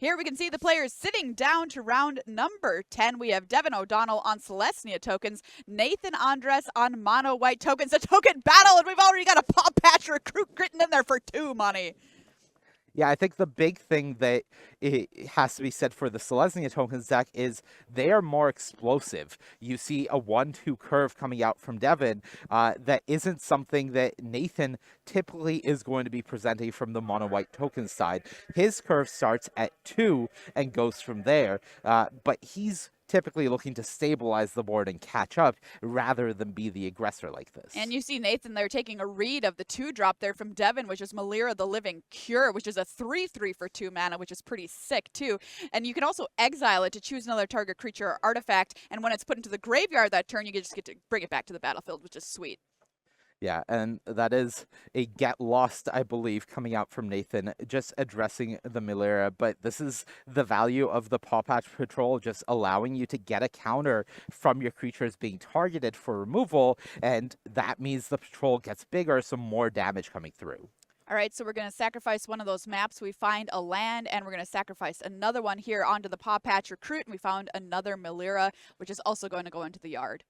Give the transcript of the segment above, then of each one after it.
Here we can see the players sitting down to round number 10. We have Devon O'Donnell on Celestia tokens, Nathan Andress on mono white tokens. A token battle, and we've already got a Paw Patch recruit written in there for 2 money. Yeah, I think the big thing that it has to be said for the Selesnya tokens deck is they are more explosive. You see a 1-2 curve coming out from Devon that isn't something that Nathan typically is going to be presenting from the mono white token side. His curve starts at 2 and goes from there, but he's typically looking to stabilize the board and catch up rather than be the aggressor like this. And you see Nathan there taking a read of the 2-drop there from Devon, which is Melira the Living Cure, which is a 3/3 for 2 mana, which is pretty sick too. And you can also exile it to choose another target creature or artifact, and when it's put into the graveyard that turn, you just get to bring it back to the battlefield, which is sweet. Yeah, and that is a get lost, I believe, coming out from Nathan, just addressing the Melira. But this is the value of the Paw Patch Patrol, just allowing you to get a counter from your creatures being targeted for removal, and that means the patrol gets bigger, so more damage coming through. All right, so we're going to sacrifice one of those maps. We find a land, and we're going to sacrifice another one here onto the Paw Patch Recruit, and we found another Melira, which is also going to go into the yard.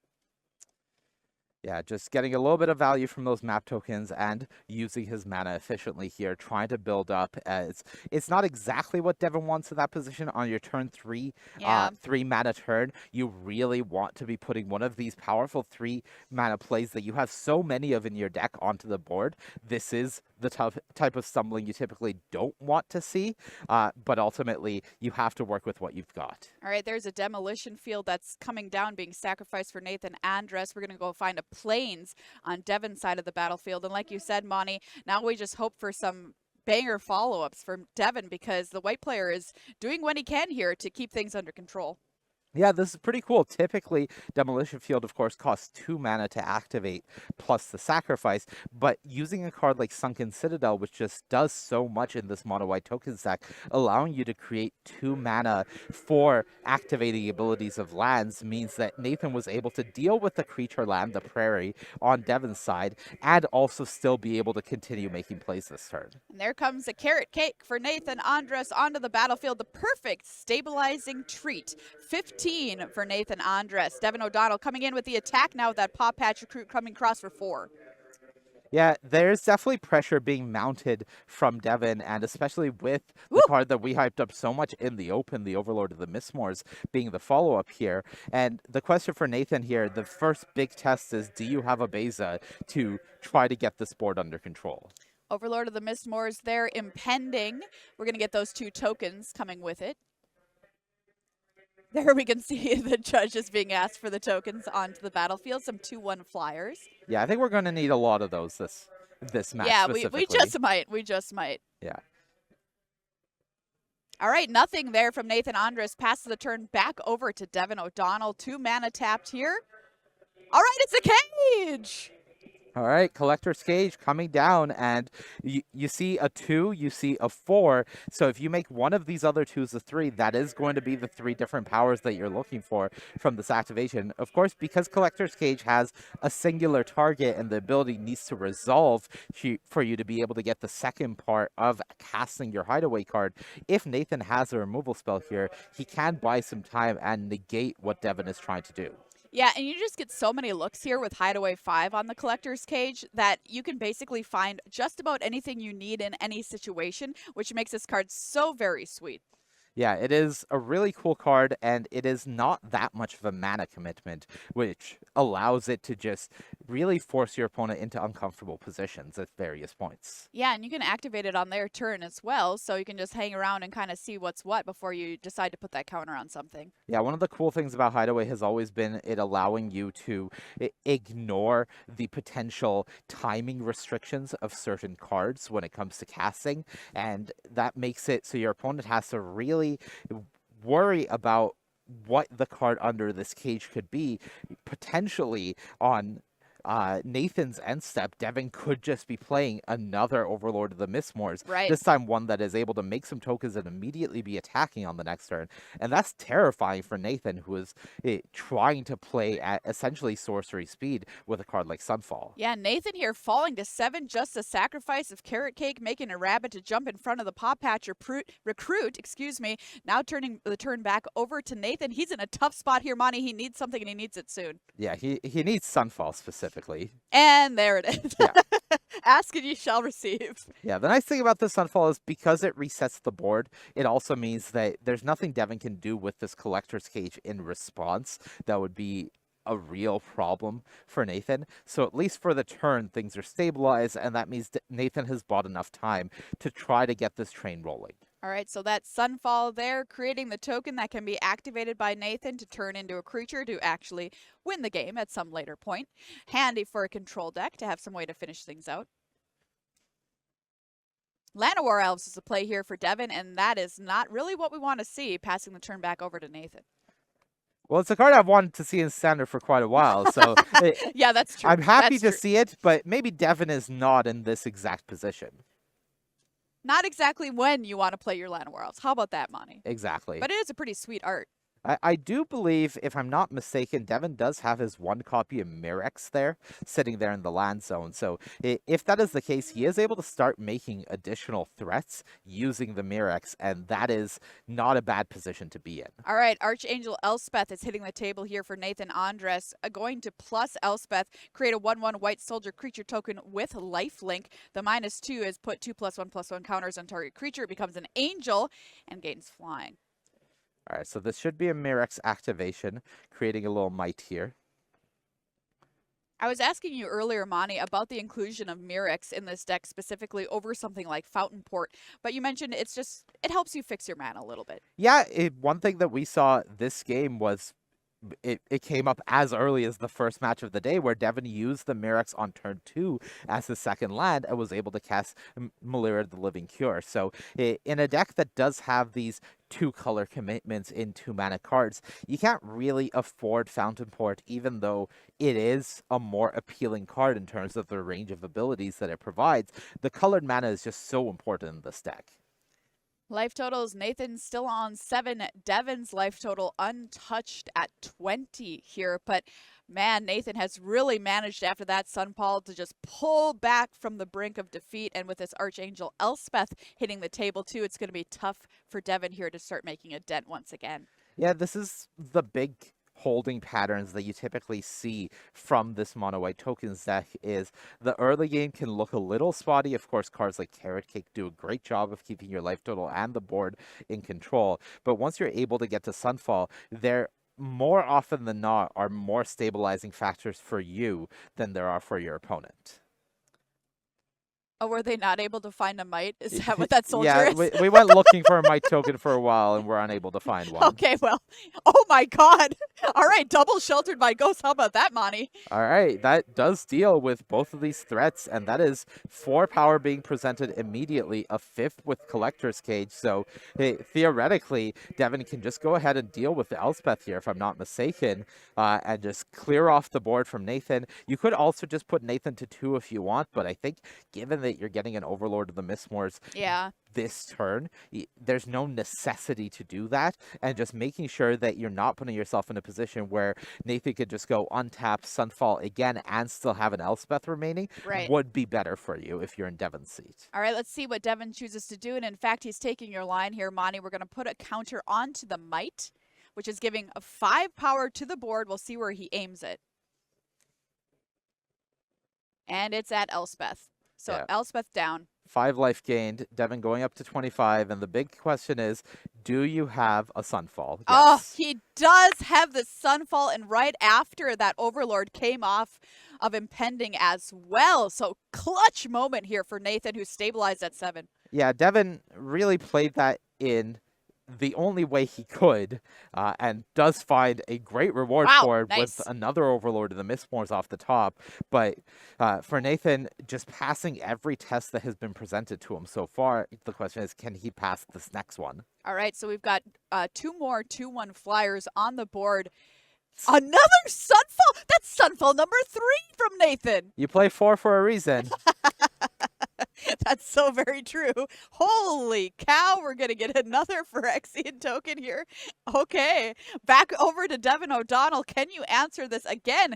Yeah, just getting a little bit of value from those map tokens and using his mana efficiently here, trying to build up. It's not exactly what Devon wants in that position on your turn 3, Yeah. 3 mana turn. You really want to be putting one of these powerful 3 mana plays that you have so many of in your deck onto the board. This is the type of stumbling you typically don't want to see, but ultimately you have to work with what you've got. All right, there's a demolition field that's coming down, being sacrificed for Nathan Andress. We're going to go find a plains on Devon's side of the battlefield. And like you said, Monty, now we just hope for some banger follow-ups from Devon, because the white player is doing what he can here to keep things under control. Yeah, this is pretty cool. Typically, Demolition Field, of course, costs 2 mana to activate, plus the sacrifice, but using a card like Sunken Citadel, which just does so much in this mono-white token stack, allowing you to create 2 mana for activating abilities of lands, means that Nathan was able to deal with the creature land, the prairie, on Devon's side, and also still be able to continue making plays this turn. And there comes a carrot cake for Nathan Andress onto the battlefield, the perfect stabilizing treat. 15 for Nathan Andress. Devon O'Donnell coming in with the attack now with that Paw Patch Recruit coming across for 4. Yeah, there's definitely pressure being mounted from Devon, and especially with the card that we hyped up so much in the open, the Overlord of the Mistmoors, being the follow-up here. And the question for Nathan here, the first big test is, do you have a Beza to try to get this board under control? Overlord of the Mistmoors there impending. We're going to get those 2 tokens coming with it. There we can see the judges being asked for the tokens onto the battlefield, some 2/1 flyers. Yeah, I think we're going to need a lot of those this match. Yeah, we just might. We just might. Yeah. All right, nothing there from Nathan Andress. Passes the turn back over to Devon O'Donnell. 2 mana tapped here. All right, it's a cage. All right, Collector's Cage coming down, and you see a 2, you see a 4. So if you make one of these other 2s a 3, that is going to be the 3 different powers that you're looking for from this activation. Of course, because Collector's Cage has a singular target and the ability needs to resolve for you to be able to get the second part of casting your Hideaway card, if Nathan has a removal spell here, he can buy some time and negate what Devon is trying to do. Yeah, and you just get so many looks here with Hideaway 5 on the Collector's Cage that you can basically find just about anything you need in any situation, which makes this card so very sweet. Yeah, it is a really cool card, and it is not that much of a mana commitment, which allows it to just really force your opponent into uncomfortable positions at various points. Yeah, and you can activate it on their turn as well, so you can just hang around and kind of see what's what before you decide to put that counter on something. Yeah, one of the cool things about Hideaway has always been it allowing you to ignore the potential timing restrictions of certain cards when it comes to casting, and that makes it so your opponent has to really worry about what the card under this cage could be, potentially on Nathan's end step, Devon could just be playing another Overlord of the Mistmores. Right. This time one that is able to make some tokens and immediately be attacking on the next turn. And that's terrifying for Nathan, who is trying to play at essentially sorcery speed with a card like Sunfall. Yeah, Nathan here falling to 7, just a sacrifice of Carrot Cake, making a rabbit to jump in front of the Paw Patch recruit, now turning the turn back over to Nathan. He's in a tough spot here, Monty. He needs something, and he needs it soon. Yeah, he needs Sunfall specifically. And there it is. Yeah. Ask and you shall receive. Yeah, the nice thing about this Sunfall is because it resets the board, it also means that there's nothing Devon can do with this Collector's Cage in response that would be a real problem for Nathan. So at least for the turn, things are stabilized, and that means Nathan has bought enough time to try to get this train rolling. All right, so that Sunfall there, creating the token that can be activated by Nathan to turn into a creature to actually win the game at some later point. Handy for a control deck to have some way to finish things out. Llanowar Elves is a play here for Devon, and that is not really what we want to see, passing the turn back over to Nathan. Well, it's a card I've wanted to see in Standard for quite a while, so yeah, that's true. I'm happy That's to see it, but maybe Devon is not in this exact position. Not exactly when you want to play your Llanowar Elves. How about that, Monty? Exactly. But it is a pretty sweet art. I do believe, if I'm not mistaken, Devon does have his one copy of Mirex there, sitting there in the land zone. So if that is the case, he is able to start making additional threats using the Mirex, and that is not a bad position to be in. All right, Archangel Elspeth is hitting the table here for Nathan Andress. Going to plus Elspeth, create a 1/1 white soldier creature token with lifelink. The -2 is put 2+1/+1 counters on target creature. It becomes an angel and gains flying. All right, so this should be a Mirex activation, creating a little might here. I was asking you earlier, Monty, about the inclusion of Mirex in this deck specifically over something like Fountain Port, but you mentioned it helps you fix your mana a little bit. Yeah, one thing that we saw this game was it came up as early as the first match of the day where Devon used the Mirex on turn 2 as his second land and was able to cast Malira the Living Cure. So in a deck that does have these 2-color commitments in 2-mana cards, you can't really afford Fountain Port, even though it is a more appealing card in terms of the range of abilities that it provides. The colored mana is just so important in this deck. Life totals, Nathan's still on 7. Devon's life total untouched at 20 here. But man, Nathan has really managed after that Sunfall to just pull back from the brink of defeat. And with this Archangel Elspeth hitting the table too, it's going to be tough for Devon here to start making a dent once again. Yeah, this is the big holding patterns that you typically see from this mono white tokens deck. Is the early game can look a little spotty. Of course, cards like Carrot Cake do a great job of keeping your life total and the board in control. But once you're able to get to Sunfall, there more often than not are more stabilizing factors for you than there are for your opponent. Oh, were they not able to find a might? Is that what that soldier yeah, is? we went looking for a might token for a while and we're unable to find one. Okay, well, oh my god. All right, double sheltered by ghosts. How about that, Monty? All right, that does deal with both of these threats, and that is 4 power being presented immediately, a 5th with Collector's Cage. So theoretically, Devon can just go ahead and deal with the Elspeth here, if I'm not mistaken, and just clear off the board from Nathan. You could also just put Nathan to 2 if you want, but I think given that you're getting an Overlord of the Mistmores this turn, there's no necessity to do that, and just making sure that you're not putting yourself in a position where Nathan could just go untap Sunfall again and still have an Elspeth remaining would be better for you if you're in Devon's seat. All right, let's see what Devon chooses to do, and in fact, he's taking your line here, Monty. We're going to put a counter onto the Might, which is giving a 5 power to the board. We'll see where he aims it. And it's at Elspeth. So Elspeth down. 5 life gained, Devon going up to 25, and the big question is, do you have a Sunfall? Yes. Oh, he does have the Sunfall, and right after that Overlord came off of impending as well. So clutch moment here for Nathan, who stabilized at 7. Yeah, Devon really played that in the only way he could, and does find a great reward for it with another Overlord of the Mistmores off the top. But for Nathan, just passing every test that has been presented to him so far, the question is, can he pass this next one? All right, so we've got 2 more 2/1 flyers on the board. Another Sunfall? That's Sunfall number 3 from Nathan. You play 4 for a reason. That's so very true. Holy cow, we're going to get another Phyrexian token here. Okay, back over to Devon O'Donnell. Can you answer this again?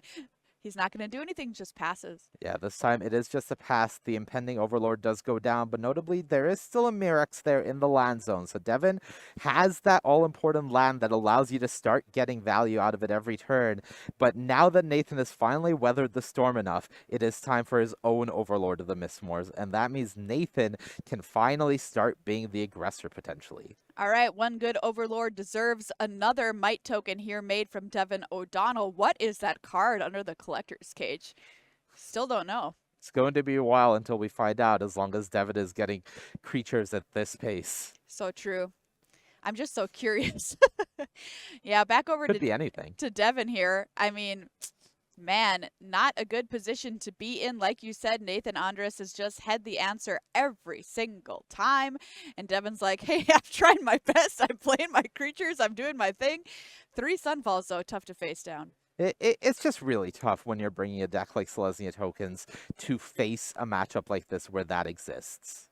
He's not going to do anything, just passes. Yeah, this time it is just a pass. The impending Overlord does go down, but notably there is still a Mirex there in the land zone. So Devon has that all-important land that allows you to start getting value out of it every turn. But now that Nathan has finally weathered the storm enough, it is time for his own Overlord of the Mistmoors. And that means Nathan can finally start being the aggressor potentially. All right, one good Overlord deserves another Might token here made from Devon O'Donnell. What is that card under the collector's cage? Still don't know. It's going to be a while until we find out, as long as Devon is getting creatures at this pace. So true. I'm just so curious. Yeah, back over Could be anything. to Devon here. I mean, man, not a good position to be in. Like you said, Nathan Andress has just had the answer every single time. And Devon's like, hey, I've tried my best. I'm playing my creatures. I'm doing my thing. 3 Sunfalls, though, tough to face down. It's just really tough when you're bringing a deck like Selesnya Tokens to face a matchup like this where that exists.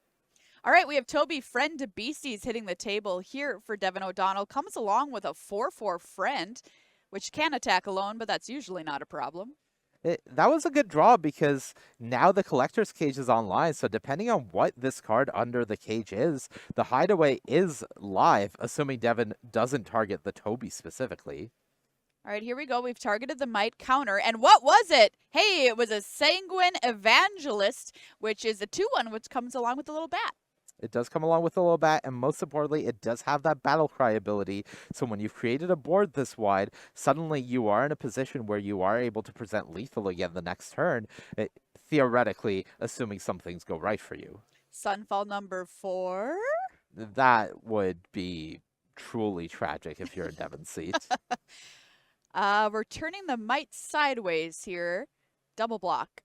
All right, we have Toby Friend to Beasties hitting the table here for Devon O'Donnell. Comes along with a 4/4 Friend, which can attack alone, but that's usually not a problem. That was a good draw because now the collector's cage is online. So depending on what this card under the cage is, the hideaway is live, assuming Devon doesn't target the Toby specifically. All right, here we go. We've targeted the Might counter. And what was it? Hey, it was a Sanguine Evangelist, which is a 2/1, which comes along with a little bat. It does come along with a little bat, and most importantly, it does have that battle cry ability. So when you've created a board this wide, suddenly you are in a position where you are able to present lethal again the next turn, theoretically, assuming some things go right for you. Sunfall number 4. That would be truly tragic if you're in Devon's seat. We're turning the Might sideways here. Double block.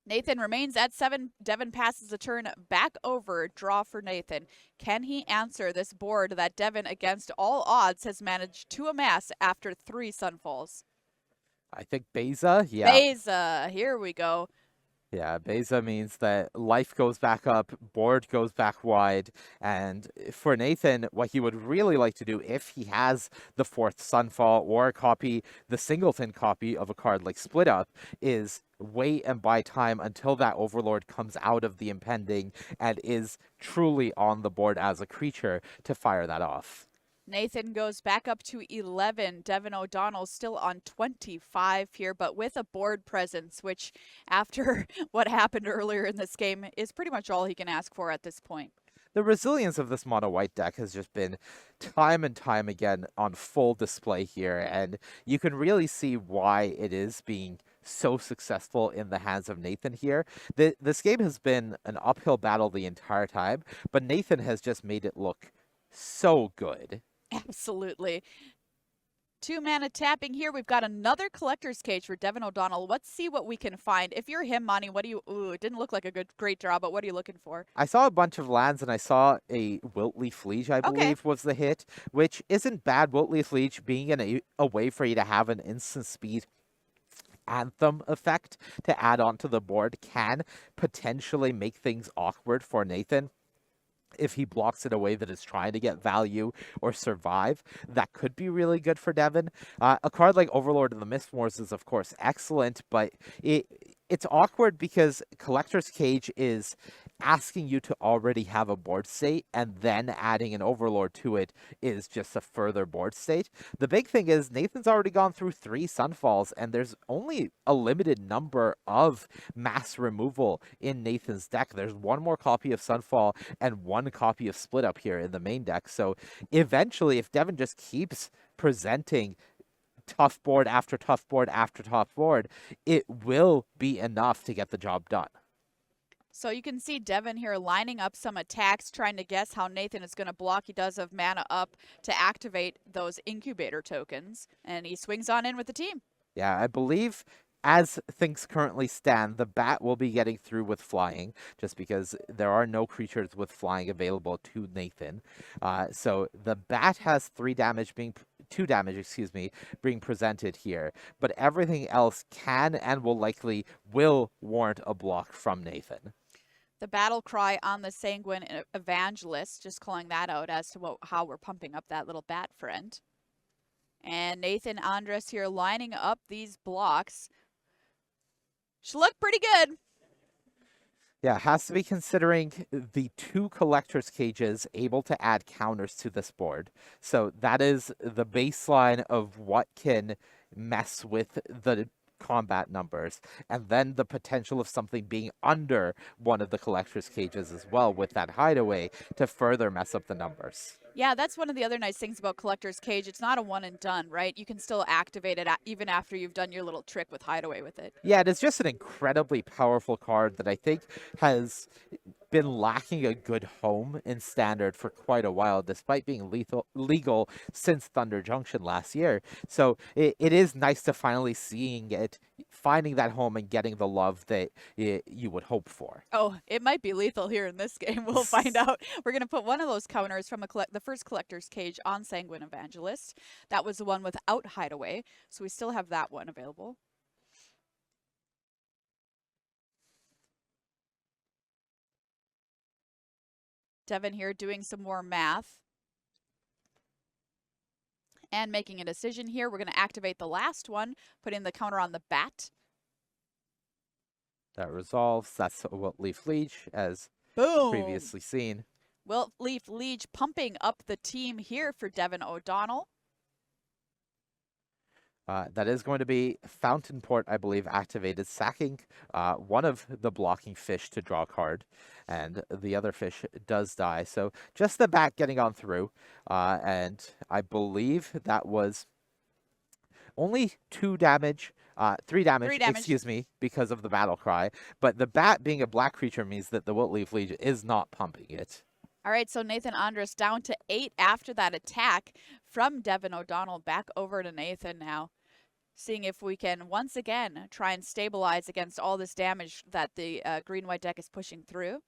Nathan remains at 7. Devon passes the turn back over. Draw for Nathan. Can he answer this board that Devon, against all odds, has managed to amass after 3 Sunfalls? I think Beza, yeah. Beza, here we go. Yeah, Beza means that life goes back up, board goes back wide, and for Nathan, what he would really like to do if he has the 4th Sunfall or the singleton copy of a card like Split Up, is wait and buy time until that Overlord comes out of the impending and is truly on the board as a creature to fire that off. Nathan goes back up to 11. Devon O'Donnell still on 25 here, but with a board presence, which after what happened earlier in this game is pretty much all he can ask for at this point. The resilience of this mono white deck has just been time and time again on full display here, and you can really see why it is being so successful in the hands of Nathan here. This game has been an uphill battle the entire time, but Nathan has just made it look so good. Absolutely. 2 mana tapping here. We've got another collector's cage for Devon O'Donnell. Let's see what we can find. If you're him, Monty, what do you... Ooh, it didn't look like a great draw, but what are you looking for? I saw a bunch of lands, and I saw a Wiltleaf Liege, I believe, was the hit, which isn't bad. Wiltleaf Liege being a way for you to have an instant speed Anthem effect to add onto the board can potentially make things awkward for Nathan. If he blocks it a way that is trying to get value or survive, that could be really good for Devon. A card like Overlord of the Mistmoors is, of course, excellent, but it's awkward because Collector's Cage is asking you to already have a board state, and then adding an Overlord to it is just a further board state. The big thing is Nathan's already gone through 3 Sunfalls, and there's only a limited number of mass removal in Nathan's deck. There's 1 more copy of Sunfall and 1 copy of Split Up here in the main deck. So eventually, if Devon just keeps presenting tough board after tough board after tough board, it will be enough to get the job done. So you can see Devon here lining up some attacks, trying to guess how Nathan is going to block. He does have mana up to activate those incubator tokens, and he swings on in with the team. Yeah, I believe as things currently stand, the bat will be getting through with flying, just because there are no creatures with flying available to Nathan. So the bat has 3 damage being two damage, excuse me, being presented here. But everything else can and will warrant a block from Nathan. The battle cry on the Sanguine Evangelist, just calling that out as to how we're pumping up that little bat friend. And Nathan Andress here lining up these blocks. Should look pretty good. Yeah, has to be considering the two collector's cages able to add counters to this board. So that is the baseline of what can mess with the combat numbers, and then the potential of something being under one of the collector's cages as well with that hideaway to further mess up the numbers. Yeah, that's one of the other nice things about Collector's Cage. It's not a one and done, right? You can still activate it even after you've done your little trick with Hideaway with it. Yeah, it is just an incredibly powerful card that I think has been lacking a good home in Standard for quite a while, despite being legal since Thunder Junction last year. So it is nice to finally seeing it, finding that home and getting the love that you would hope for. Oh, it might be lethal here in this game. We'll find out. We're going to put one of those counters from the first Collector's Cage on Sanguine Evangelist. That was the one without Hideaway, so we still have that one available. Devon here doing some more math and making a decision here. We're going to activate the last one, putting the counter on the bat. That resolves. That's what Leaf Leech, as Boom. previously seen. Well, Leaf Leech pumping up the team here for Devon O'Donnell. That is going to be Fountain Port, I believe, activated, sacking one of the blocking fish to draw a card, and the other fish does die. So just the bat getting on through, and I believe that was only 2 damage, 3 damage, excuse me, because of the battle cry. But the bat being a black creature means that the Wilt Leaf Legion is not pumping it. All right, so Nathan Andress down to 8 after that attack from Devon O'Donnell. Back over to Nathan now, seeing if we can once again try and stabilize against all this damage that the green-white deck is pushing through.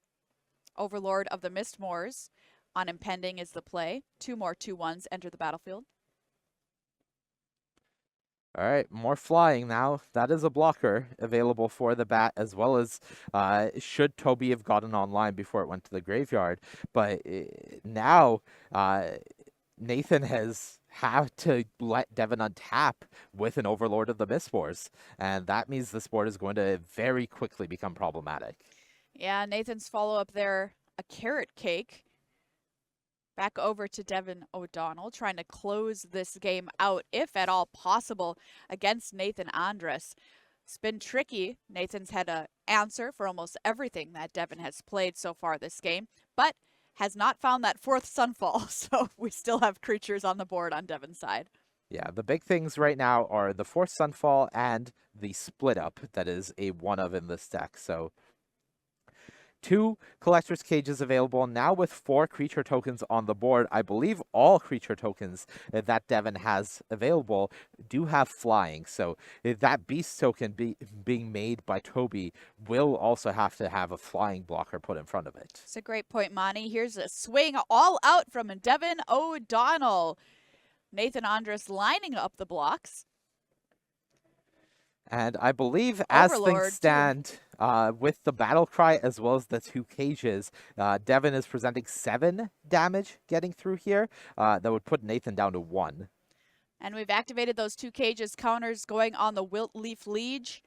Overlord of the Mistmoors on Impending is the play. 2 more 2/1s enter the battlefield. All right, more flying now. That is a blocker available for the bat, as well as should Toby have gotten online before it went to the graveyard. But now Nathan has had to let Devon untap with an Overlord of the Mistmoors, and that means this board is going to very quickly become problematic. Yeah, Nathan's follow-up there, a carrot cake. Back over to Devon O'Donnell, trying to close this game out, if at all possible, against Nathan Andress. It's been tricky. Nathan's had an answer for almost everything that Devon has played so far this game, but has not found that 4th Sunfall, so we still have creatures on the board on Devon's side. Yeah, the big things right now are the 4th Sunfall and the Split Up that is a 1 of in this deck, so 2 collector's cages available now with 4 creature tokens on the board. I believe all creature tokens that Devon has available do have flying. So that beast token being made by Toby will also have to have a flying blocker put in front of it. It's a great point, Monty. Here's a swing all out from Devon O'Donnell. Nathan Andress lining up the blocks. And I believe as Overlord, things stand, with the battle cry as well as the 2 cages, Devon is presenting 7 damage getting through here. That would put Nathan down to 1. And we've activated those 2 cages counters going on the Wilt Leaf Liege.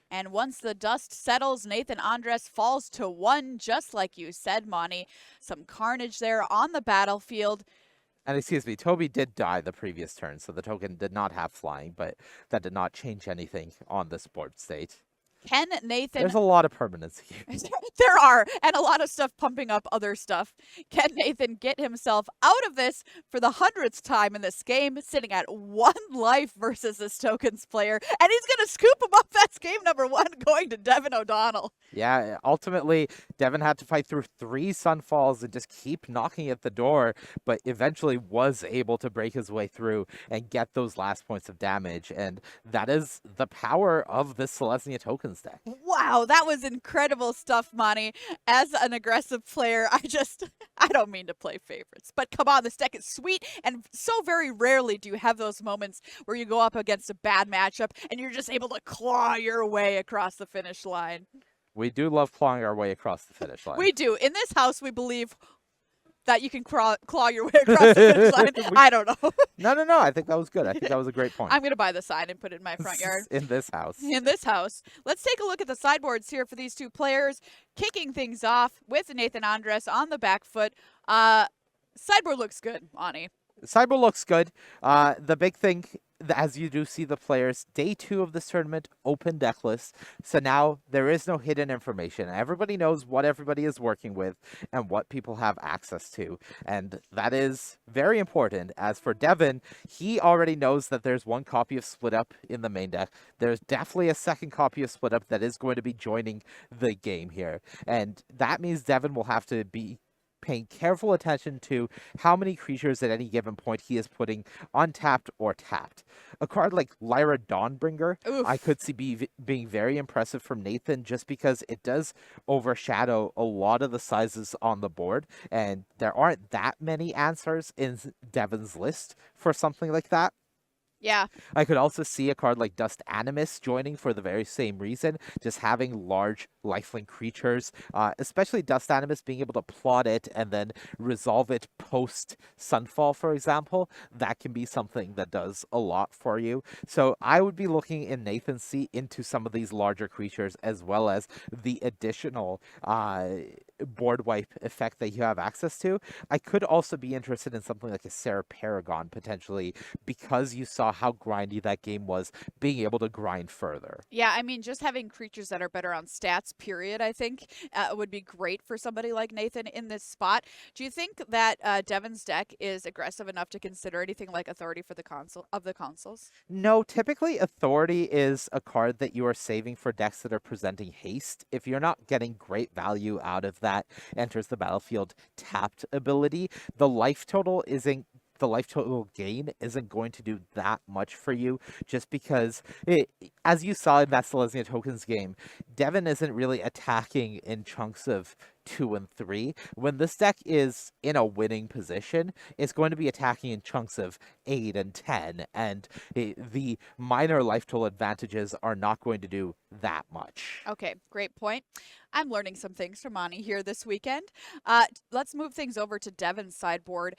And once the dust settles, Nathan Andress falls to 1, just like you said, Monty. Some carnage there on the battlefield. And excuse me, Toby did die the previous turn, so the token did not have flying, but that did not change anything on this board state. Can Nathan... There's a lot of permanence here. There are, and a lot of stuff pumping up other stuff. Can Nathan get himself out of this for the 100th time in this game, sitting at 1 life versus this tokens player, and he's going to scoop him up. That's game number 1 going to Devon O'Donnell. Yeah, ultimately, Devon had to fight through 3 Sunfalls and just keep knocking at the door, but eventually was able to break his way through and get those last points of damage, and that is the power of this Selesnya tokens Devon's deck. Wow, that was incredible stuff, Monty. As an aggressive player, I don't mean to play favorites, but come on, this deck is sweet, and so very rarely do you have those moments where you go up against a bad matchup and you're just able to claw your way across the finish line. We do love clawing our way across the finish line. We do. In this house, we believe that you can claw your way across the finish line. I don't know. No. I think that was good. I think that was a great point. I'm going to buy the sign and put it in my front yard. In this house. In this house. Let's take a look at the sideboards here for these two players. Kicking things off with Nathan Andress on the back foot. Sideboard looks good, Ani. Sideboard looks good. The big thing, as you do see the players, day 2 of this tournament, open deck list. So now there is no hidden information. Everybody knows what everybody is working with and what people have access to. And that is very important. As for Devon, he already knows that there's one copy of Split Up in the main deck. There's definitely a second copy of Split Up that is going to be joining the game here. And that means Devon will have to be paying careful attention to how many creatures at any given point he is putting untapped or tapped. A card like Lyra Dawnbringer, Oof. I could see being very impressive from Nathan just because it does overshadow a lot of the sizes on the board, and there aren't that many answers in Devon's list for something like that. Yeah. I could also see a card like Dust Animus joining for the very same reason, just having large lifelink creatures, especially Dust Animus being able to plot it and then resolve it post Sunfall, for example. That can be something that does a lot for you. So I would be looking in Nathan's seat into some of these larger creatures as well as the additional board wipe effect that you have access to. I could also be interested in something like a Sarah Paragon potentially because you saw how grindy that game was, being able to grind further. Yeah, I mean, just having creatures that are better on stats, period, I think would be great for somebody like Nathan in this spot. Do you think that Devon's deck is aggressive enough to consider anything like Authority for the consoles? No, typically Authority is a card that you are saving for decks that are presenting haste. If you're not getting great value out of that enters the battlefield tapped ability, the life total gain isn't going to do that much for you just because, as you saw in that Selesnya Tokens game, Devon isn't really attacking in chunks of 2 and 3. When this deck is in a winning position, it's going to be attacking in chunks of 8 and 10, and the minor life total advantages are not going to do that much. Okay, great point. I'm learning some things from Ani here this weekend. Let's move things over to Devon's sideboard.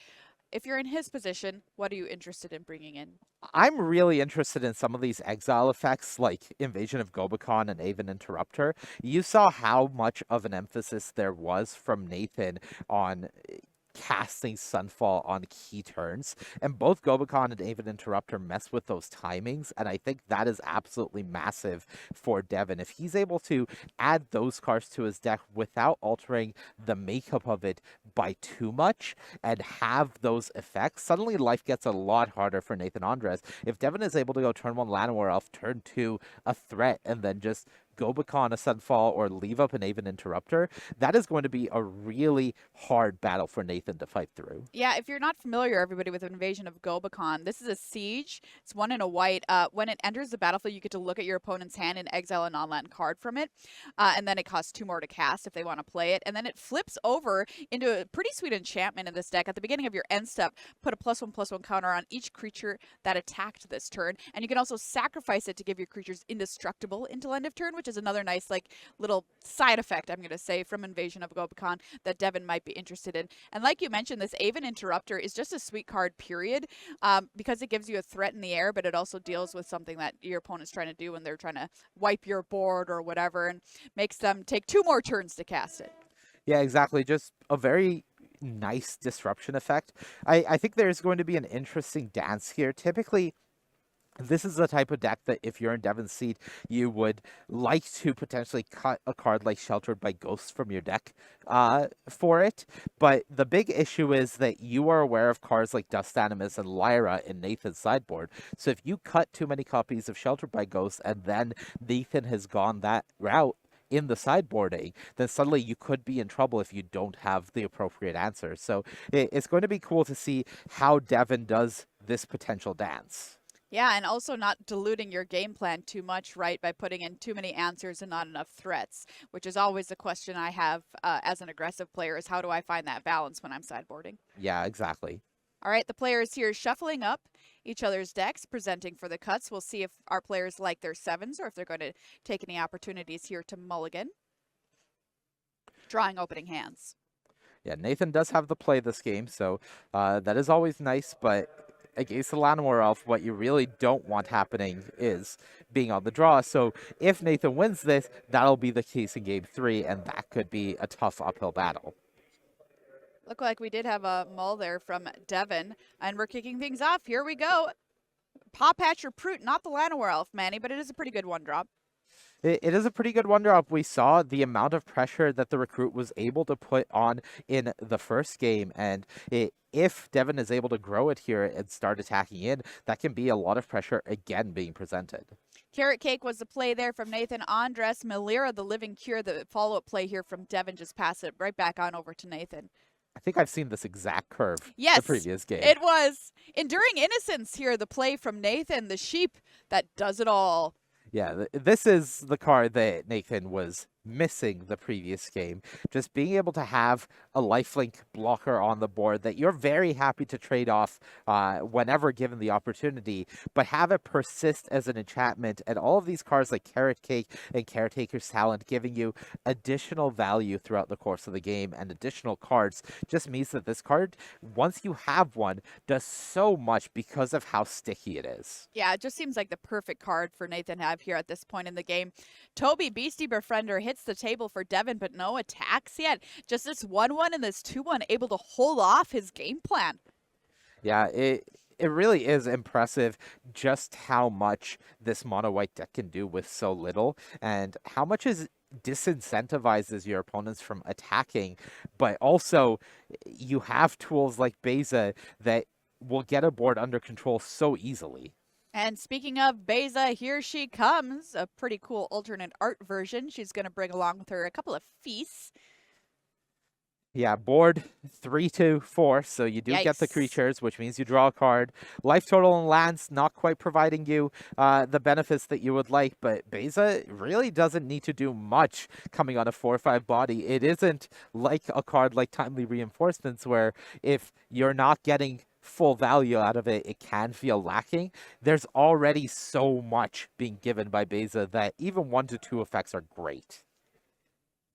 If you're in his position, what are you interested in bringing in? I'm really interested in some of these exile effects like Invasion of Gobakon and Aven Interrupter. You saw how much of an emphasis there was from Nathan on casting Sunfall on key turns, and both Gobakon and Aven Interrupter mess with those timings, and I think that is absolutely massive for Devon. If he's able to add those cards to his deck without altering the makeup of it by too much and have those effects, suddenly life gets a lot harder for Nathan Andress. If Devon is able to go turn 1 Llanowar Elf, turn 2 a threat, and then just Gobakon a Sunfall or leave up an Aven Interrupter, that is going to be a really hard battle for Nathan to fight through. Yeah, if you're not familiar, everybody, with Invasion of Gobakon, this is a siege. It's 1 and a white. When it enters the battlefield, you get to look at your opponent's hand and exile a non-land card from it. And then it costs 2 more to cast if they want to play it. And then it flips over into a pretty sweet enchantment in this deck. At the beginning of your end step, put a +1/+1 counter on each creature that attacked this turn. And you can also sacrifice it to give your creatures indestructible until end of turn, which is another nice little side effect, I'm going to say, from Invasion of Gobakon that Devon might be interested in. And like you mentioned, this Aven Interrupter is just a sweet card, period, because it gives you a threat in the air, but it also deals with something that your opponent's trying to do when they're trying to wipe your board or whatever, and makes them take 2 more turns to cast it. Yeah, exactly. Just a very nice disruption effect. I think there's going to be an interesting dance here. Typically, this is the type of deck that if you're in Devon's seat, you would like to potentially cut a card like Sheltered by Ghosts from your deck for it. But the big issue is that you are aware of cards like Dust Animus and Lyra in Nathan's sideboard. So if you cut too many copies of Sheltered by Ghosts and then Nathan has gone that route in the sideboarding, then suddenly you could be in trouble if you don't have the appropriate answers. So it's going to be cool to see how Devon does this potential dance. Yeah, and also not diluting your game plan too much, right, by putting in too many answers and not enough threats, which is always a question I have as an aggressive player is how do I find that balance when I'm sideboarding? Yeah, exactly. All right, the players here shuffling up each other's decks, presenting for the cuts. We'll see if our players like their sevens or if they're going to take any opportunities here to mulligan. Drawing opening hands. Yeah, Nathan does have the play this game, so that is always nice, but against the Llanowar Elf, what you really don't want happening is being on the draw. So if Nathan wins this, that'll be the case in game 3, and that could be a tough uphill battle. Look like we did have a mull there from Devon, and we're kicking things off. Here we go. Paw Patcher Proot, not the Llanowar Elf, Manny, but it is a pretty good one drop. It is a pretty good wonder up. We saw the amount of pressure that the recruit was able to put on in the first game, and if Devon is able to grow it here and start attacking in, that can be a lot of pressure again being presented. Carrot Cake was the play there from Nathan. Andress, Melira, the Living Cure, the follow-up play here from Devon. Just pass it right back on over to Nathan. I think I've seen this exact curve Yes, the previous game. It was. Enduring Innocence here, the play from Nathan, the sheep that does it all. Yeah, this is the card that Nathan was missing the previous game. Just being able to have a lifelink blocker on the board that you're very happy to trade off whenever given the opportunity, but have it persist as an enchantment. And all of these cards like Carrot Cake and Caretaker's Talent giving you additional value throughout the course of the game and additional cards just means that this card, once you have one, does so much because of how sticky it is. Yeah, it just seems like the perfect card for Nathan to have here at this point in the game. Toby, Beastie Befriender, hits the table for Devon, but no attacks yet. Just this 1-1 and this 2-1 able to hold off his game plan. Yeah, it really is impressive just how much this mono white deck can do with so little, and how much is disincentivizes your opponents from attacking, but also you have tools like Beza that will get a board under control so easily. And speaking of Beza, here she comes. A pretty cool alternate art version. She's going to bring along with her a couple of feasts. Yeah, board 3, 2, 4. So you do get the Yikes. creatures, which means you draw a card. Life total and lands not quite providing you the benefits that you would like, but Beza really doesn't need to do much coming on a 4/5 body. It isn't like a card like Timely Reinforcements, where if you're not getting full value out of it, it can feel lacking. There's already so much being given by Beza that even 1 to 2 effects are great.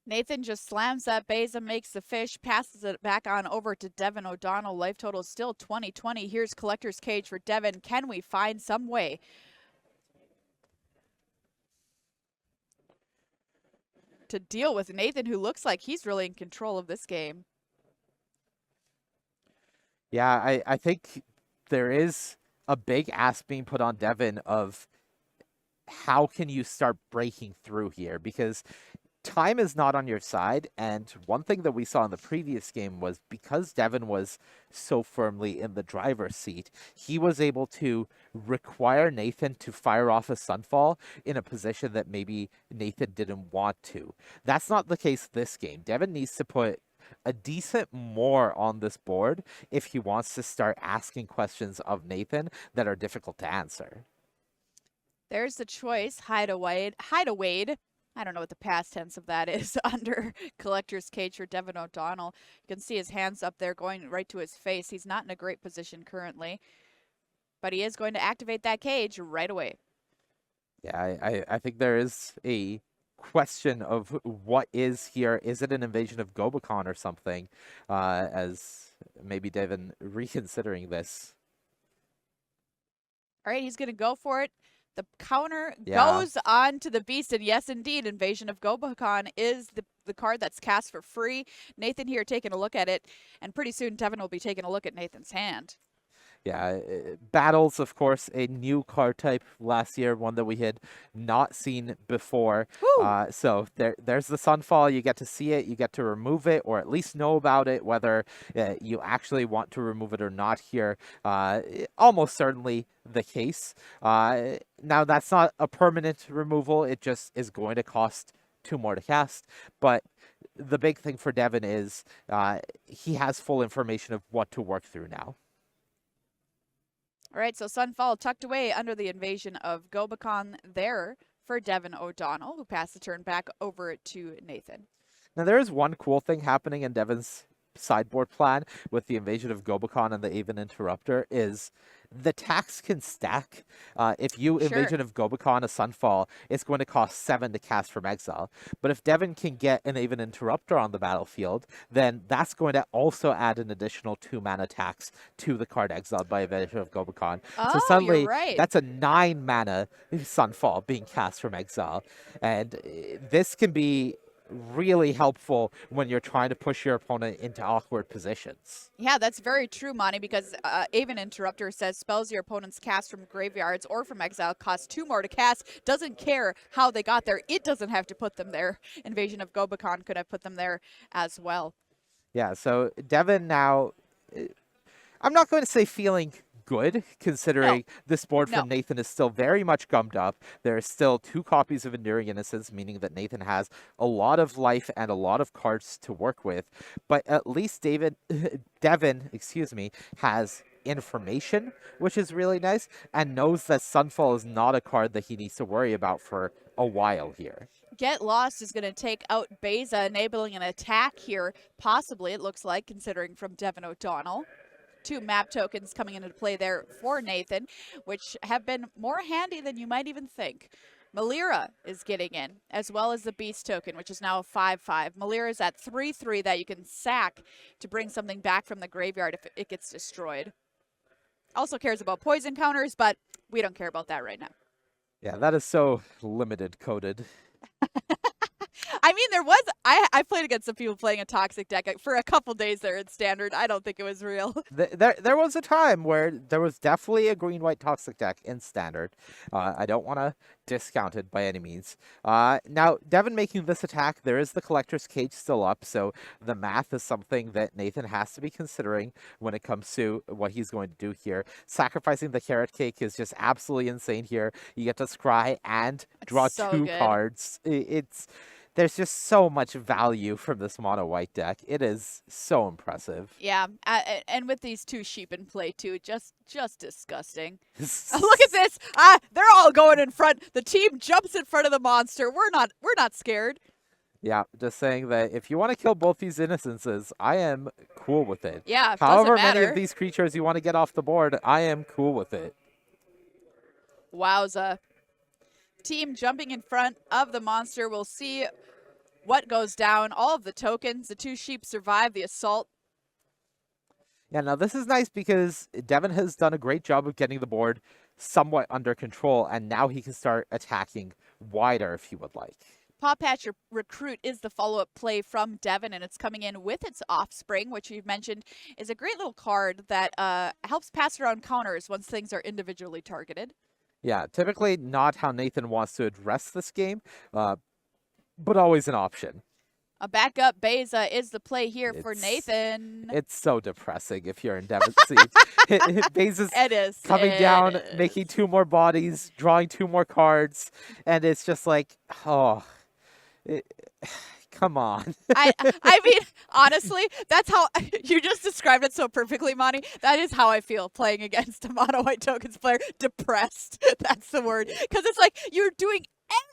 Nathan just slams that Beza, makes the fish, passes it back on over to Devon O'Donnell. Life total still 20-20. Here's Collector's Cage for Devon. Can we find some way to deal with Nathan, who looks like he's really in control of this game? Yeah, I think there is a big ask being put on Devon of how can you start breaking through here, because time is not on your side. And one thing that we saw in the previous game was because Devon was so firmly in the driver's seat, he was able to require Nathan to fire off a Sunfall in a position that maybe Nathan didn't want to. That's not the case this game. Devon needs to put a decent more on this board if he wants to start asking questions of Nathan that are difficult to answer. There's the choice. Hideaway. I don't know what the past tense of that is under Collector's Cage for Devon O'Donnell. You can see his hands up there going right to his face. He's not in a great position currently, but he is going to activate that cage right away. Yeah, I think there is a question of what is here. Is it an invasion of Gobakon or something? As maybe Devon reconsidering this. All right, he's going to go for it. The counter goes on to the beast, and yes, indeed, Invasion of Gobakon is the card that's cast for free. Nathan here taking a look at it, and pretty soon Devon will be taking a look at Nathan's hand. Yeah, Battles, of course, a new card type last year, one that we had not seen before. So there's the Sunfall. You get to see it, you get to remove it, or at least know about it, whether you actually want to remove it or not here. Almost certainly the case. Now, that's not a permanent removal. It just is going to cost 2 more to cast. But the big thing for Devon is he has full information of what to work through now. All right, so Sunfall tucked away under the invasion of Gobakon there for Devon O'Donnell, who passed the turn back over to Nathan. Now, there is one cool thing happening in Devon's sideboard plan with the invasion of Gobakon and the Aven Interrupter is the tax can stack. If you Sure. invasion of Gobakon a Sunfall, it's going to cost 7 to cast from exile. But if Devon can get an Aven Interrupter on the battlefield, then that's going to also add an additional 2 mana tax to the card exiled by invasion of Gobakon. So Oh, you're suddenly, right. that's a 9 mana Sunfall being cast from exile. And this can be really helpful when you're trying to push your opponent into awkward positions. Yeah, that's very true, Monty, because Aven Interrupter says spells your opponents cast from graveyards or from exile cost 2 more to cast. Doesn't care how they got there. It doesn't have to put them there. Invasion of Gobakon could have put them there as well. Yeah, so Devon now, I'm not going to say feeling good, considering this board No. from Nathan is still very much gummed up. There are still 2 copies of Enduring Innocence, meaning that Nathan has a lot of life and a lot of cards to work with. But at least Devon, has information, which is really nice, and knows that Sunfall is not a card that he needs to worry about for a while here. Get Lost is going to take out Beza, enabling an attack here, possibly, it looks like, considering from Devon O'Donnell. 2 map tokens coming into play there for Nathan, which have been more handy than you might even think. Malira is getting in, as well as the Beast token, which is now a 5/5. Malira is at 3/3 that you can sack to bring something back from the graveyard if it gets destroyed. Also cares about poison counters, but we don't care about that right now. Yeah, that is so limited coded. I mean, I played against some people playing a toxic deck for a couple days there in Standard. I don't think it was real. There was a time where there was definitely a green-white toxic deck in Standard. I don't want to discount it by any means. Now, Devon making this attack, there is the Collector's Cage still up, so the math is something that Nathan has to be considering when it comes to what he's going to do here. Sacrificing the Carrot Cake is just absolutely insane here. You get to scry and draw It's so 2 good. cards. There's just so much value from this mono white deck. It is so impressive. Yeah, and with these 2 sheep in play too, just disgusting. Look at this! They're all going in front. The team jumps in front of the monster. We're not scared. Yeah, just saying that if you want to kill both these innocences, I am cool with it. Yeah, However doesn't many matter. of these creatures you want to get off the board, I am cool with it. Wowza. Team jumping in front of the monster. We'll see what goes down. All of the tokens. The 2 sheep survive the assault. Yeah, now this is nice because Devon has done a great job of getting the board somewhat under control, and now he can start attacking wider if he would like. Paw Patch Recruit is the follow-up play from Devon, and it's coming in with its Offspring, which you've mentioned is a great little card that helps pass around counters once things are individually targeted. Yeah, typically not how Nathan wants to address this game, but always an option. A backup Beza is the play here for Nathan. It's so depressing if you're in Devon's seat. Beza's It is. coming down, making 2 more bodies, drawing 2 more cards, and it's just like, come on. I mean, honestly, that's how you just described it so perfectly, Monty. That is how I feel playing against a mono white tokens player. Depressed. That's the word. Because it's like you're doing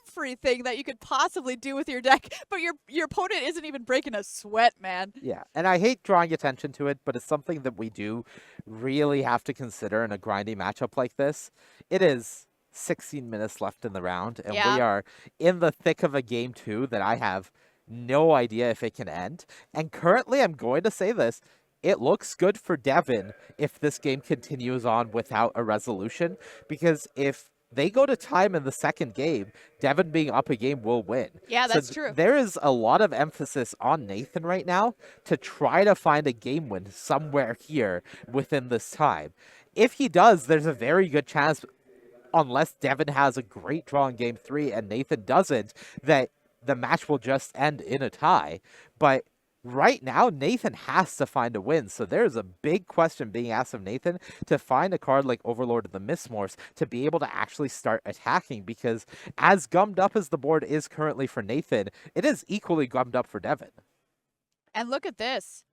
everything that you could possibly do with your deck, but your opponent isn't even breaking a sweat, man. Yeah, and I hate drawing attention to it, but it's something that we do really have to consider in a grindy matchup like this. It is 16 minutes left in the round, and we are in the thick of a game 2 that I have no idea if it can end. And currently, I'm going to say this, it looks good for Devon if this game continues on without a resolution, because if they go to time in the second game, Devon being up a game will win. Yeah, that's true. There is a lot of emphasis on Nathan right now to try to find a game win somewhere here within this time. If he does, there's a very good chance, unless Devon has a great draw in game 3 and Nathan doesn't, that the match will just end in a tie. But right now, Nathan has to find a win. So there's a big question being asked of Nathan to find a card like Overlord of the Mistmorphs to be able to actually start attacking, because as gummed up as the board is currently for Nathan, it is equally gummed up for Devon. And look at this.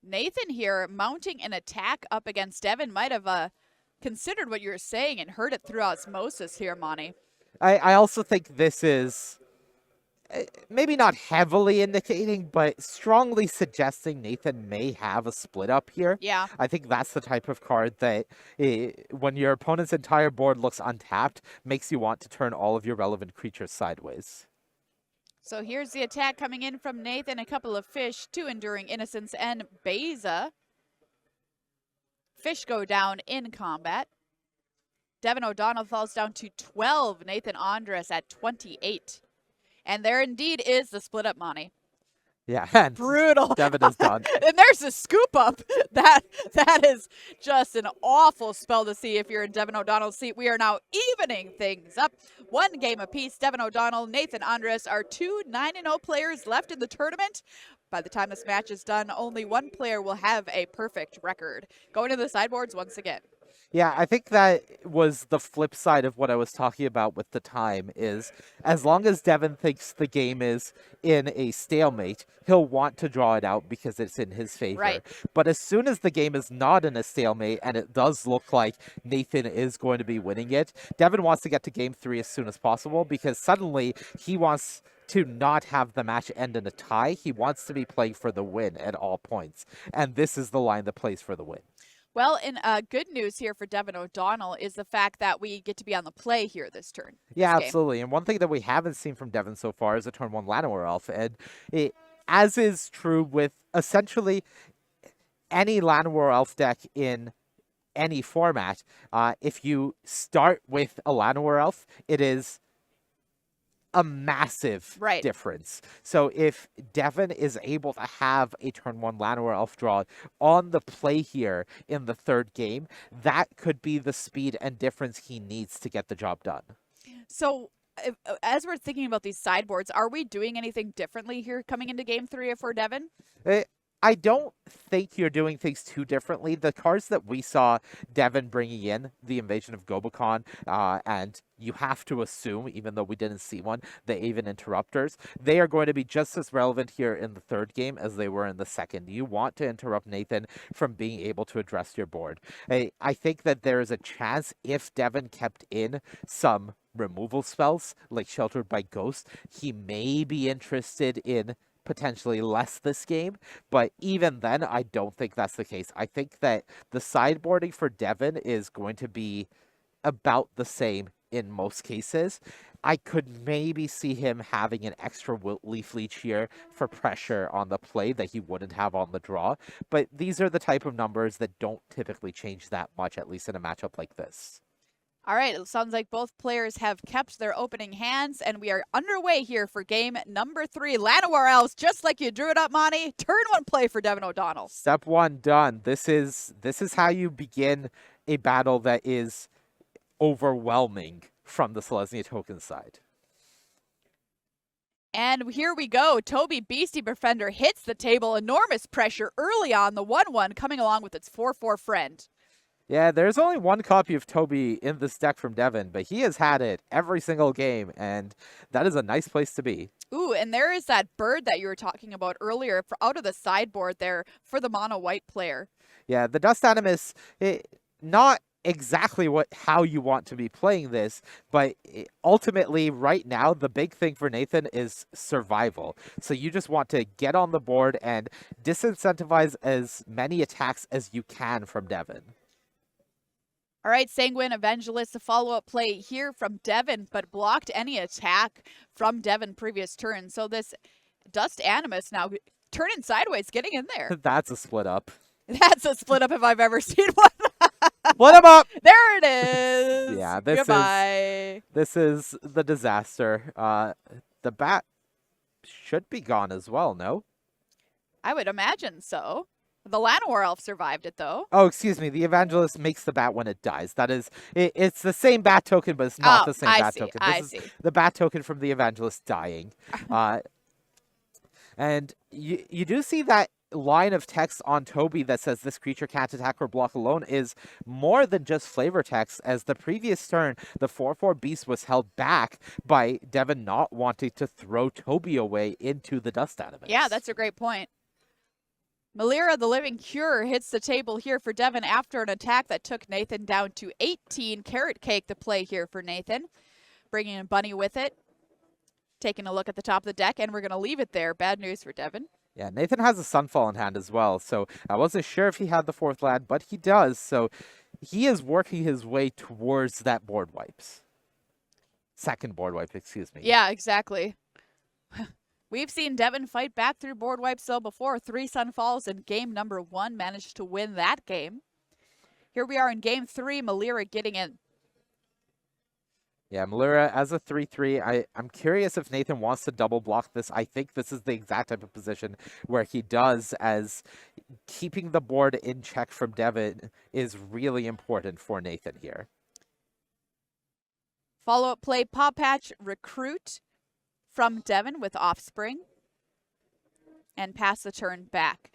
Nathan here mounting an attack up against Devon might have considered what you were saying and heard it through osmosis here, Monty. I also think this is maybe not heavily indicating, but strongly suggesting Nathan may have a split up here. Yeah. I think that's the type of card that, when your opponent's entire board looks untapped, makes you want to turn all of your relevant creatures sideways. So here's the attack coming in from Nathan. A couple of fish, 2 Enduring Innocence and Beza. Fish go down in combat. Devon O'Donnell falls down to 12. Nathan Andress at 28. And there indeed is the split up, Monty. Yeah, and Brutal. Devon is done. And there's the scoop up. That is just an awful spell to see if you're in Devon O'Donnell's seat. We are now evening things up. 1 game apiece. Devon O'Donnell, Nathan Andress are 2 9-0 players left in the tournament. By the time this match is done, only 1 player will have a perfect record. Going to the sideboards once again. Yeah, I think that was the flip side of what I was talking about with the time is as long as Devon thinks the game is in a stalemate, he'll want to draw it out because it's in his favor. Right. But as soon as the game is not in a stalemate and it does look like Nathan is going to be winning it, Devon wants to get to game 3 as soon as possible because suddenly he wants to not have the match end in a tie. He wants to be playing for the win at all points. And this is the line that plays for the win. Well, in good news here for Devon O'Donnell is the fact that we get to be on the play here this turn. Yeah, this game. absolutely. And one thing that we haven't seen from Devon so far is a turn 1 Llanowar Elf. And as is true with essentially any Llanowar Elf deck in any format, if you start with a Llanowar Elf, it is a massive difference. So if Devon is able to have a turn 1 Llanowar Elf draw on the play here in the 3rd game, that could be the speed and difference he needs to get the job done. So as we're thinking about these sideboards, are we doing anything differently here coming into game 3 for Devon? I don't think you're doing things too differently. The cards that we saw Devon bringing in, the Invasion of Gobakon, and you have to assume, even though we didn't see one, the Aven Interrupters, they are going to be just as relevant here in the 3rd game as they were in the 2nd. You want to interrupt Nathan from being able to address your board. I think that there is a chance if Devon kept in some removal spells, like Sheltered by Ghost, he may be interested in potentially less this game, but even then, I don't think that's the case. I think that the sideboarding for Devon is going to be about the same in most cases. I could maybe see him having an extra Leaf Leech here for pressure on the play that he wouldn't have on the draw, but these are the type of numbers that don't typically change that much, at least in a matchup like this. All right, it sounds like both players have kept their opening hands, and we are underway here for game number 3. Llanowar Elves, just like you drew it up, Monty. Turn 1 play for Devon O'Donnell. Step 1 done. This is how you begin a battle that is overwhelming from the Selesnya token side. And here we go. Toby Beastie Befriender hits the table. Enormous pressure early on. The 1/1 coming along with its 4/4 friend. Yeah, there's only one copy of Toby in this deck from Devon, but he has had it every single game, and that is a nice place to be. Ooh, and there is that bird that you were talking about earlier out of the sideboard there for the mono-white player. Yeah, the Dust Animus, not exactly how you want to be playing this, but ultimately right now the big thing for Nathan is survival. So you just want to get on the board and disincentivize as many attacks as you can from Devon. All right, Sanguine Evangelist, a follow-up play here from Devon, but blocked any attack from Devon previous turn. So this Dust Animus now turning sideways, getting in there. That's a split up. That's a split up if I've ever seen one. Split them up! There it is! Yeah, this is the disaster. The bat should be gone as well, no? I would imagine so. The Llanowar Elf survived it, though. Oh, excuse me. The Evangelist makes the bat when it dies. That is, it's the same bat token, but it's not the same bat token. This is the bat token from the Evangelist dying. And you do see that line of text on Toby that says this creature can't attack or block alone is more than just flavor text, as the previous turn, the 4/4 beast was held back by Devon not wanting to throw Toby away into the Dust Animus. Yeah, that's a great point. Malira, the Living Cure, hits the table here for Devon after an attack that took Nathan down to 18. Carrot Cake the play here for Nathan. Bringing in Bunny with it. Taking a look at the top of the deck, and we're going to leave it there. Bad news for Devon. Yeah, Nathan has a Sunfall in hand as well, so I wasn't sure if he had the 4th land, but he does, so he is working his way towards that board wipes. Second board wipe, excuse me. Yeah, exactly. We've seen Devon fight back through board wipes though before. 3 Sunfalls in game number 1, managed to win that game. Here we are in game 3, Malira getting in. Yeah, Malira as a 3-3. I'm curious if Nathan wants to double block this. I think this is the exact type of position where he does, as keeping the board in check from Devon is really important for Nathan here. Follow-up play, Paw Patch Recruit from Devon with Offspring. And pass the turn back.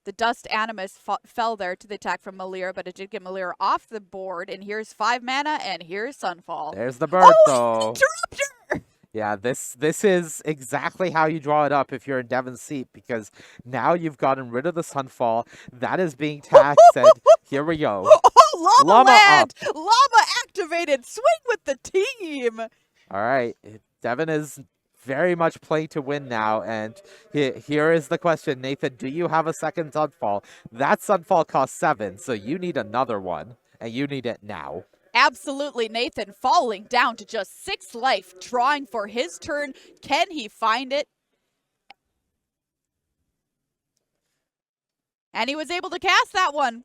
The Dust Animus fell there to the attack from Malira, but it did get Malira off the board. And here's 5 mana, and here's Sunfall. There's the bird, though. Interrupter! Yeah, this is exactly how you draw it up if you're in Devon's seat, because now you've gotten rid of the Sunfall. That is being taxed, and here we go. Oh, Llama land! Up. Llama activated! Swing with the team! All right, Devon is very much playing to win now, and here is the question. Nathan, do you have a second Sunfall? That Sunfall costs 7, so you need another one, and you need it now. Absolutely, Nathan falling down to just 6 life, drawing for his turn. Can he find it? And he was able to cast that one.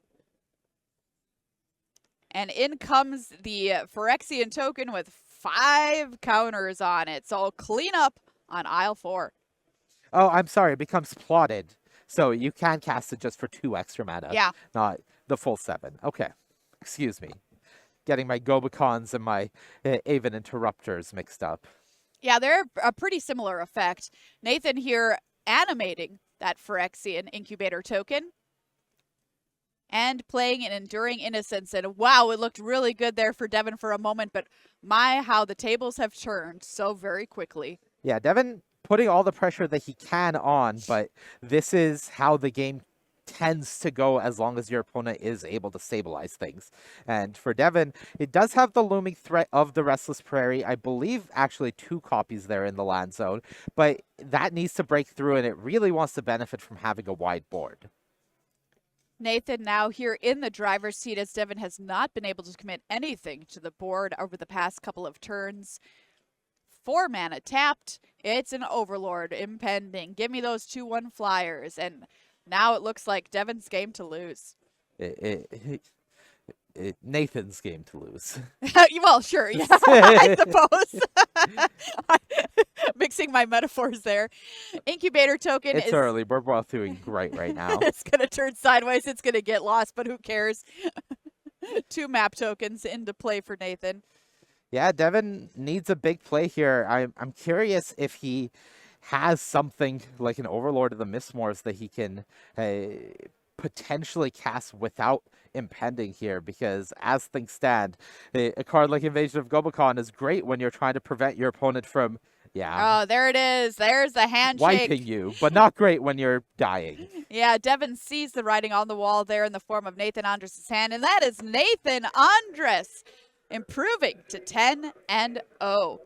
And in comes the Phyrexian token with 5 counters on it. So clean up on aisle 4. Oh, I'm sorry. It becomes plotted. So you can cast it just for 2 extra mana. Yeah. Not the full 7. Okay. Excuse me. Getting my Gobakons and my Aven Interrupters mixed up. Yeah, they're a pretty similar effect. Nathan here animating that Phyrexian Incubator token. And playing an Enduring Innocence. And wow, it looked really good there for Devon for a moment. But my, how the tables have turned so very quickly. Yeah, Devon putting all the pressure that he can on. But this is how the game tends to go as long as your opponent is able to stabilize things. And for Devon, it does have the looming threat of the Restless Prairie. I believe actually 2 copies there in the land zone. But that needs to break through, and it really wants to benefit from having a wide board. Nathan now here in the driver's seat, as Devon has not been able to commit anything to the board over the past couple of turns. 4 mana tapped. It's an Overlord impending. Give me those 2/1 flyers. And now it looks like Devon's game to lose. Nathan's game to lose. Well, sure, yeah, I suppose. Mixing my metaphors there. Incubator token It's early. We're both doing great right now. It's going to turn sideways. It's going to get lost, but who cares? 2 map tokens into play for Nathan. Yeah, Devon needs a big play here. I'm curious if he has something like an Overlord of the Mistmoors that he can potentially cast without impending here, because as things stand, a card like Invasion of Gobakon is great when you're trying to prevent your opponent from, Oh, there it is. There's the handshake. Wiping you, but not great when you're dying. Yeah, Devon sees the writing on the wall there in the form of Nathan Andress' hand, and that is Nathan Andress improving to 10-0.